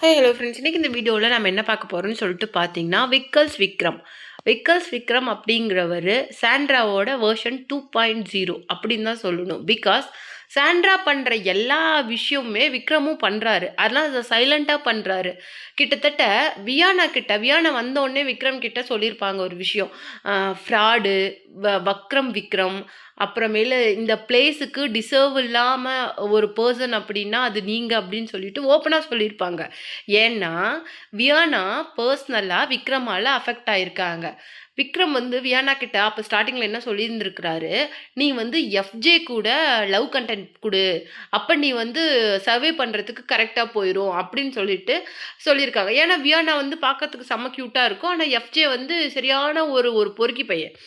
Hello friends, இன்னைக்கு இந்த வீடியோவில் நம்ம என்ன பார்க்க போகிறோம்னு சொல்லிட்டு பார்த்தீங்கன்னா, விக்கல்ஸ் விக்ரம் அப்படிங்கிறவர் சாண்ட்ராவோட வெர்ஷன் 2.0 அப்படின்னு தான் சொல்லணும். பிகாஸ் சாண்ட்ரா பண்ணுற எல்லா விஷயமுமே விக்ரமும் பண்ணுறாரு. அதெல்லாம் அதை சைலண்ட்டாக பண்ணுறாரு. கிட்டத்தட்ட வியானா வந்தோடனே விக்ரம் கிட்ட சொல்லியிருப்பாங்க ஒரு விஷயம். ஃப்ராடு, வக்ரம் விக்ரம், அப்புறமேலு இந்த பிளேஸுக்கு டிசர்வ் இல்லாமல் ஒரு பர்சன் அப்படின்னா அது நீங்கள் அப்படின்னு சொல்லிட்டு ஓப்பனாக சொல்லியிருப்பாங்க. ஏன்னா வியானா பர்சனலாக விக்ரமால் அஃபெக்ட் ஆயிருக்காங்க. விக்ரம் வந்து வியானா கிட்ட அப்போ ஸ்டார்டிங்கில் என்ன சொல்லியிருந்துருக்கிறாரு, நீ வந்து எஃப்ஜே கூட லவ் கண்டென்ட் கொடு, அப்போ நீ வந்து சர்வே பண்ணுறதுக்கு கரெக்டாக போயிடும் அப்படின்னு சொல்லியிருக்காங்க. ஏன்னா வியானா வந்து பார்க்கறதுக்கு செம்ம க்யூட்டாக இருக்கும். ஆனால் எஃப்ஜே வந்து சரியான ஒரு ஒரு பொறுக்கி பையன்.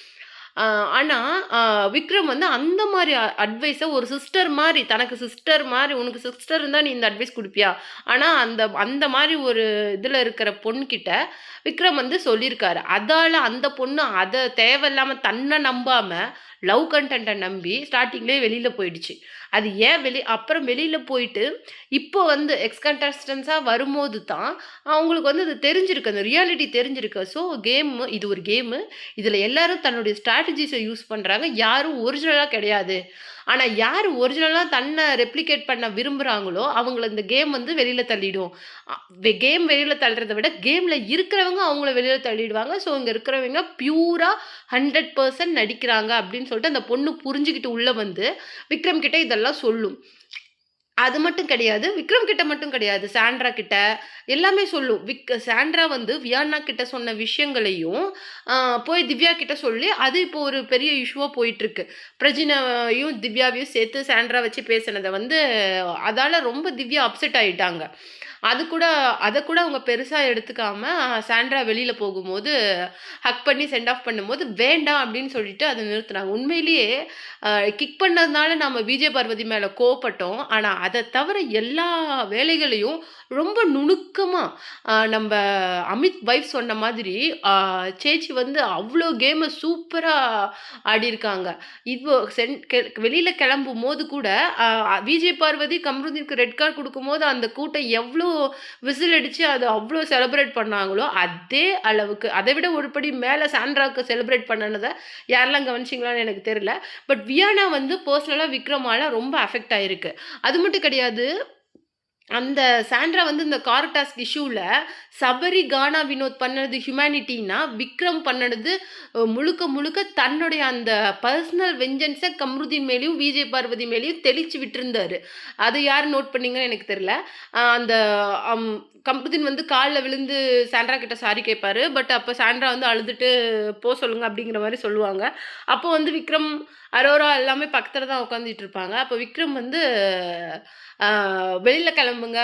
ஆனால் விக்ரம் வந்து அந்த மாதிரி அட்வைஸை ஒரு சிஸ்டர் மாதிரி, தனக்கு சிஸ்டர் மாதிரி, உனக்கு சிஸ்டர் இருந்தால் நீ இந்த அட்வைஸ் கொடுப்பியா? ஆனால் அந்த அந்த மாதிரி ஒரு இதில் இருக்கிற பொண்ணுக்கிட்ட விக்ரம் வந்து சொல்லியிருக்காரு. அதால் அந்த பொண்ணு அதை தேவையில்லாமல் தன்னை நம்பாமல் லவ் கண்டென்ட்டை நம்பி ஸ்டார்டிங்லேயே வெளியில் போயிடுச்சு. அது ஏன் அப்புறம் வெளியில் போயிட்டு இப்போ வந்து எக்ஸ் கண்டஸ்டன்ஸாக வரும்போது தான் அவங்களுக்கு வந்து அது தெரிஞ்சிருக்கு, அந்த ரியாலிட்டி தெரிஞ்சிருக்கு. ஸோ இது ஒரு கேமு, இதில் எல்லாரும் தன்னுடைய ஸ்ட்ராட்டஜிஸை யூஸ் பண்ணுறாங்க, யாரும் ஒரிஜினலாக கிடையாது. ஆனால் யார் ஒரிஜினலாக தன்னை ரெப்ளிகேட் பண்ண விரும்புகிறாங்களோ அவங்கள இந்த கேம் வந்து வெளியில் தள்ளிடும். கேம் வெளியில் தள்ளுறதை விட கேமில் இருக்கிறவங்க அவங்கள வெளியில் தள்ளிடுவாங்க. ஸோ இங்கே இருக்கிறவங்க பியூராக 100% நடிக்கிறாங்க அப்படின்னு சொல்லிட்டு அந்த பொண்ணு புரிஞ்சுக்கிட்டு உள்ளே வந்து விக்ரம் கிட்ட இதெல்லாம் சொல்லும். அது மட்டும் கிடையாது, விக்ரம் கிட்ட மட்டும் கிடையாது, சாண்ட்ரா கிட்ட எல்லாமே சொல்லும். சாண்ட்ரா வந்து வியானா கிட்ட சொன்ன விஷயங்களையும் போய் திவ்யா கிட்ட சொல்லி அது இப்போ ஒரு பெரிய இஷ்யூவாக போயிட்டுருக்கு. பிரஜினாவையும் திவ்யாவையும் சேர்த்து சாண்ட்ரா வச்சு பேசினதை வந்து அதால் ரொம்ப திவ்யா அப்செட் ஆகிட்டாங்க. அதை கூட அவங்க பெருசாக எடுத்துக்காம சாண்ட்ரா வெளியில் போகும்போது ஹக் பண்ணி சென்ட் ஆஃப் பண்ணும்போது வேண்டாம் அப்படின்னு சொல்லிட்டு அதை நிறுத்தினாங்க. உண்மையிலேயே கிக் பண்ணதுனால நம்ம விஜய் பார்வதி மேலே கோவப்பட்டோம். ஆனால் அதை தவிர எல்லா வேலைகளையும் ரொம்ப நுணுக்கமாக நம்ம அமித் வைஃப் சொன்ன மாதிரி சேச்சி வந்து அவ்வளோ கேமை சூப்பராக ஆடியிருக்காங்க. இப்போ வெளியில் கிளம்பும் போது கூட விஜய் பார்வதி கம்ருதீனுக்கு ரெட் கார்டு கொடுக்கும்போது அந்த கூட்டம் எவ்வளோ விசில் அடித்து அது அவ்வளோ செலிப்ரேட் பண்ணாங்களோ அதே அளவுக்கு அதை விட ஒரு படி மேலே சாண்ட்ராவுக்கு செலிப்ரேட் பண்ணனதை யாரெல்லாம் கவனிச்சிங்களான்னு எனக்கு தெரியல. பட் வியானா வந்து பர்சனலாக விக்ரமால ரொம்ப அஃபெக்ட் ஆயிருக்கு. அது மட்டும் கிடையாது, அந்த சாண்ட்ரா வந்து இந்த கார் டாஸ்க் இஷ்யூவில் சபரி கானா வினோத் பண்ணது ஹியூமனிட்டின்னா, விக்ரம் பண்ணது முழுக்க முழுக்க தன்னுடைய அந்த பர்சனல் வெஞ்சன்ஸை கம்ருதீன் மேலேயும் விஜய் பார்வதி மேலேயும் தெளிச்சு விட்டுருந்தாரு. அது யார் நோட் பண்ணீங்கன்னு எனக்கு தெரியல. அந்த கம்ருதீன் வந்து காலில் விழுந்து சாண்ட்ரா கிட்ட சாரி கேட்பாரு. பட் அப்போ சாண்ட்ரா வந்து அழுதுட்டு சொல்லுங்க அப்படிங்கிற மாதிரி சொல்லுவாங்க. அப்போ வந்து விக்ரம், அரோரா எல்லாமே பக்கத்தில் தான் உட்காந்துட்டு இருப்பாங்க. அப்போ விக்ரம் வந்து வெளியில் கிளம்புங்க,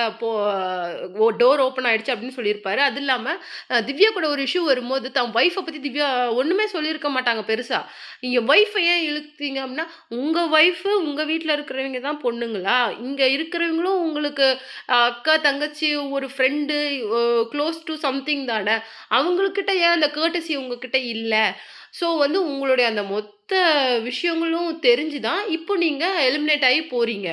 டோர் ஓப்பன் ஆகிடுச்சு அப்படின்னு சொல்லியிருப்பாரு. அது இல்லாமல் திவ்யா கூட ஒரு இஷ்யூ வரும்போது தன் ஒய்ஃபை பற்றி திவ்யா ஒன்றுமே சொல்லியிருக்க மாட்டாங்க பெருசாக. நீங்கள் ஒய்ஃபை ஏன் இழுத்தீங்க அப்படின்னா, உங்கள் ஒய்ஃபு உங்கள் வீட்டில் இருக்கிறவங்க தான் பொண்ணுங்களா? இங்கே இருக்கிறவங்களும் உங்களுக்கு அக்கா, தங்கச்சி, ஒரு ஃப்ரெண்டு, க்ளோஸ் டு சம்திங் தானே. அவங்கக்கிட்ட ஏன் அந்த கேர்டசி உங்ககிட்ட இல்லை? ஸோ வந்து உங்களுடைய அந்த மொத்த விஷயங்களும் தெரிஞ்சு தான் இப்போ நீங்கள் எலிமினேட் ஆகி போகிறீங்க.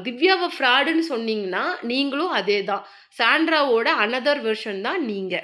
திவ்யாவை ஃப்ராடுன்னு சொன்னீங்கன்னா நீங்களும் அதே தான். சாண்ட்ராவோட அனதர் வெர்ஷன் தான் நீங்க.